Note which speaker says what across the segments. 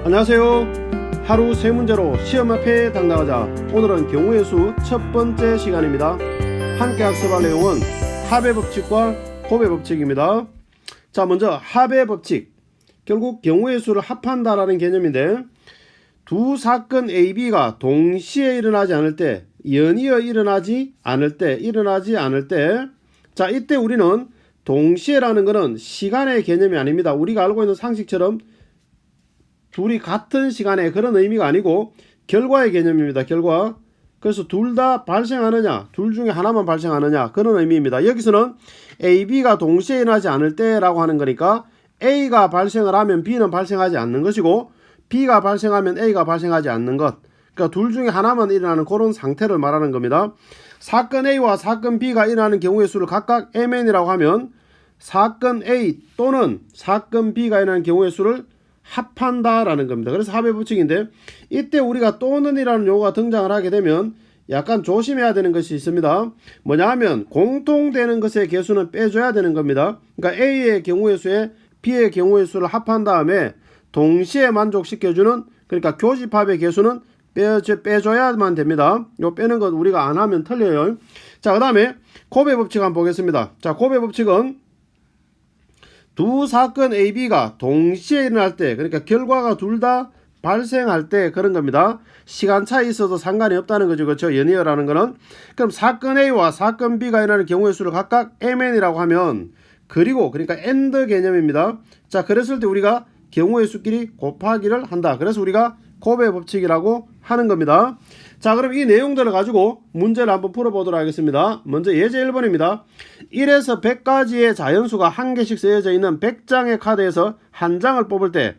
Speaker 1: 안녕하세요. 하루 세 문제로 시험 앞에 당당하자. 오늘은 경우의 수 첫 번째 시간입니다. 함께 학습할 내용은 합의 법칙과 곱의 법칙입니다. 자, 먼저 합의 법칙. 결국 경우의 수를 합한다라는 개념인데, 두 사건 A, B가 동시에 일어나지 않을 때, 연이어 일어나지 않을 때, 자, 이때 우리는 동시에라는 것은 시간의 개념이 아닙니다. 우리가 알고 있는 상식처럼 둘이 같은 시간에 그런 의미가 아니고 결과의 개념입니다. 결과. 그래서 둘 다 발생하느냐, 둘 중에 하나만 발생하느냐, 그런 의미입니다. 여기서는 A, B가 동시에 일어나지 않을 때라고 하는 거니까 A가 발생을 하면 B는 발생하지 않는 것이고, B가 발생하면 A가 발생하지 않는 것. 그러니까 둘 중에 하나만 일어나는 그런 상태를 말하는 겁니다. 사건 A와 사건 B가 일어나는 경우의 수를 각각 MN이라고 하면 사건 A 또는 사건 B가 일어나는 경우의 수를 합한다라는 겁니다. 그래서 합의 법칙인데, 이때 우리가 또는이라는 용어가 등장을 하게 되면 약간 조심해야 되는 것이 있습니다. 뭐냐 하면 공통되는 것의 개수는 빼줘야 되는 겁니다. 그러니까 A의 경우의 수에 B의 경우의 수를 합한 다음에 동시에 만족시켜주는, 그러니까 교집합의 개수는 빼줘야만 됩니다. 요 빼는 것 우리가 안 하면 틀려요. 자, 그 다음에 곱의 법칙 한번 보겠습니다. 자, 곱의 법칙은 두 사건 A, B가 동시에 일어날 때, 그러니까 결과가 둘 다 발생할 때 그런 겁니다. 시간 차이 있어도 상관이 없다는 거죠. 그렇죠? 연이어라는 거는. 그럼 사건 A와 사건 B가 일어나는 경우의 수를 각각 MN이라고 하면, 그리고 그러니까 AND 개념입니다. 자, 그랬을 때 우리가 경우의 수끼리 곱하기를 한다. 그래서 우리가 곱의 법칙이라고 하는 겁니다. 자, 그럼 이 내용들을 가지고 문제를 한번 풀어보도록 하겠습니다. 먼저 예제 1번입니다. 1에서 100까지의 자연수가 한 개씩 쓰여져 있는 100장의 카드에서 한 장을 뽑을 때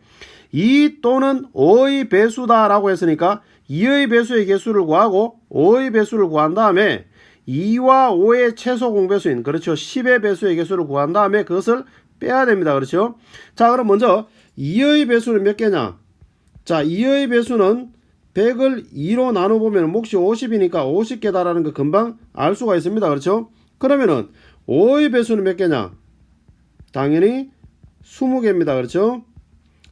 Speaker 1: 2 또는 5의 배수다 라고 했으니까 2의 배수의 개수를 구하고 5의 배수를 구한 다음에 2와 5의 최소 공배수인, 그렇죠, 10의 배수의 개수를 구한 다음에 그것을 빼야 됩니다. 그렇죠? 자, 그럼 먼저 2의 배수는 몇 개냐? 자, 2의 배수는 100을 2로 나눠보면 몫이 50이니까 50개다라는 거 금방 알 수가 있습니다. 그렇죠? 그러면은 5의 배수는 몇 개냐? 당연히 20개입니다. 그렇죠?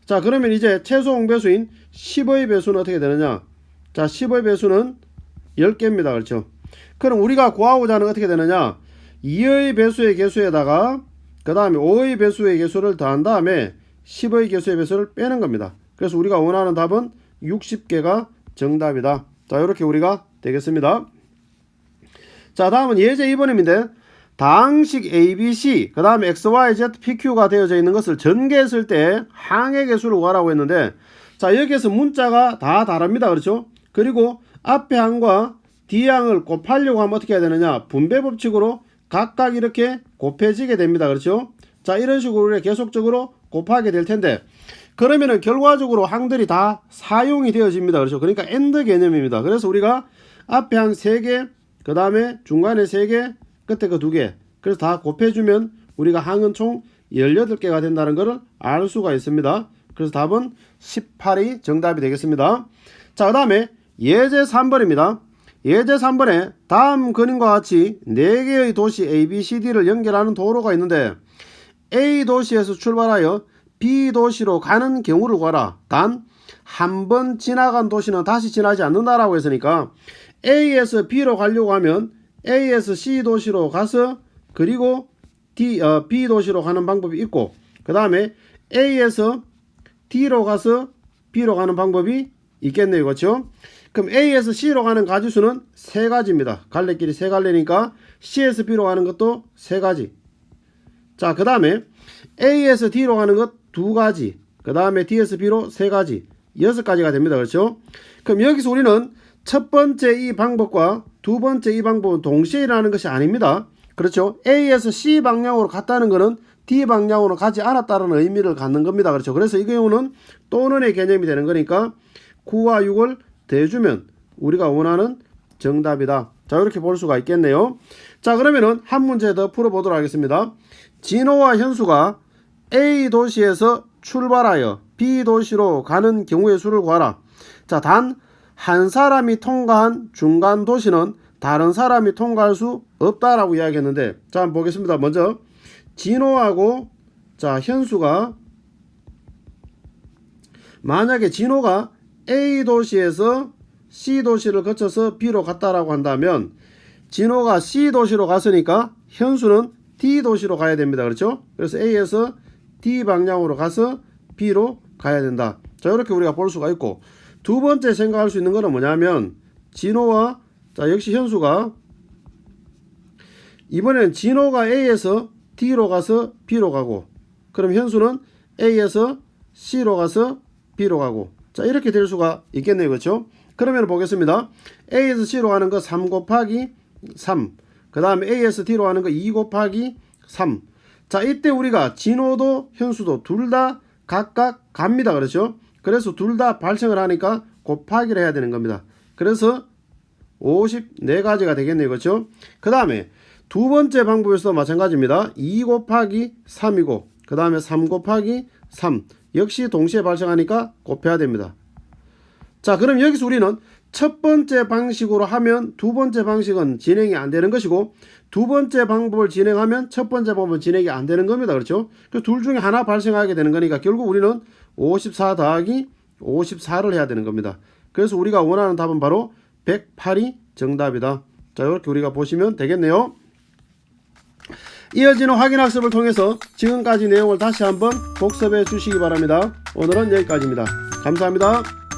Speaker 1: 자, 그러면 이제 최소 공배수인 10의 배수는 어떻게 되느냐? 자, 10의 배수는 10개입니다. 그렇죠? 그럼 우리가 구하고자 하는 어떻게 되느냐? 2의 배수의 개수에다가 그 다음에 5의 배수의 개수를 더한 다음에 10의 개수의 배수를 빼는 겁니다. 그래서 우리가 원하는 답은 60개가 정답이다. 자, 이렇게 우리가 되겠습니다. 자, 다음은 예제 2번입니다. 다항식 ABC, 그 다음에 XYZ PQ가 되어져 있는 것을 전개했을 때 항의 개수를 구하라고 했는데, 자, 여기에서 문자가 다 다릅니다. 그렇죠? 그리고 앞에 항과 뒤에 항을 곱하려고 하면 어떻게 해야 되느냐? 분배 법칙으로 각각 이렇게 곱해지게 됩니다. 그렇죠? 자, 이런 식으로 우리가 계속적으로 곱하게 될 텐데, 그러면은 결과적으로 항들이 다 사용이 되어집니다. 그렇죠? 그러니까 AND 개념입니다. 그래서 우리가 앞에 항 3개, 그 다음에 중간에 3개, 끝에 그 2개, 그래서 다 곱해주면 우리가 항은 총 18개가 된다는 것을 알 수가 있습니다. 그래서 답은 18이 정답이 되겠습니다. 자, 그 다음에 예제 3번입니다. 예제 3번에 다음 그림과 같이 4개의 도시 A, B, C, D를 연결하는 도로가 있는데, A 도시에서 출발하여 B 도시로 가는 경우를 구하라. 단 한 번 지나간 도시는 다시 지나지 않는다라고 했으니까 A에서 B로 가려고 하면 A에서 C 도시로 가서 그리고 B 도시로 가는 방법이 있고, 그 다음에 A에서 D로 가서 B로 가는 방법이 있겠네요. 그렇죠? 그럼 A에서 C로 가는 가지수는 3가지입니다. 갈래길이 3갈래니까 C에서 B로 가는 것도 3가지. 자, 그 다음에 A에서 D로 가는 것 2가지, 그 다음에 D에서 B로 3가지, 6가지가 됩니다. 그렇죠? 그럼 여기서 우리는 첫 번째 이 방법과 두 번째 이 방법은 동시에 일어나는 것이 아닙니다. 그렇죠? A에서 C 방향으로 갔다는 것은 D 방향으로 가지 않았다는 의미를 갖는 겁니다. 그렇죠? 그래서 이 경우는 또는의 개념이 되는 거니까 9와 6을 더해주면 우리가 원하는 정답이다. 자, 이렇게 볼 수가 있겠네요. 자, 그러면은 한 문제 더 풀어보도록 하겠습니다. 진호와 현수가 A 도시에서 출발하여 B 도시로 가는 경우의 수를 구하라. 자, 단 한 사람이 통과한 중간 도시는 다른 사람이 통과할 수 없다라고 이야기했는데, 자, 한번 보겠습니다. 먼저 진호하고 자, 현수가 만약에 진호가 A 도시에서 C 도시를 거쳐서 B로 갔다라고 한다면 진호가 C 도시로 갔으니까 현수는 D 도시로 가야 됩니다. 그렇죠? 그래서 A에서 D 방향으로 가서 B로 가야 된다. 자, 이렇게 우리가 볼 수가 있고, 두 번째 생각할 수 있는 거는 뭐냐면 진호와 자, 역시 현수가 이번에는 진호가 A에서 D로 가서 B로 가고, 그럼 현수는 A에서 C로 가서 B로 가고, 자, 이렇게 될 수가 있겠네요. 그렇죠? 그러면 보겠습니다. A에서 C로 가는 거 3 곱하기 3, 그 다음에 A에서 D로 가는 거 2 곱하기 3. 자, 이때 우리가 진호도 현수도 둘 다 각각 갑니다. 그렇죠? 그래서 둘 다 발생을 하니까 곱하기를 해야 되는 겁니다. 그래서 54가지가 되겠네요. 그렇죠? 그 다음에 두 번째 방법에서도 마찬가지입니다. 2 곱하기 3이고, 그 다음에 3 곱하기 3 역시 동시에 발생하니까 곱해야 됩니다. 자, 그럼 여기서 우리는 첫 번째 방식으로 하면 두 번째 방식은 진행이 안 되는 것이고, 두 번째 방법을 진행하면 첫 번째 방법은 진행이 안 되는 겁니다. 그렇죠? 그 둘 중에 하나 발생하게 되는 거니까 결국 우리는 54 더하기 54를 해야 되는 겁니다. 그래서 우리가 원하는 답은 바로 108이 정답이다. 자, 이렇게 우리가 보시면 되겠네요. 이어지는 확인학습을 통해서 지금까지 내용을 다시 한번 복습해 주시기 바랍니다. 오늘은 여기까지입니다. 감사합니다.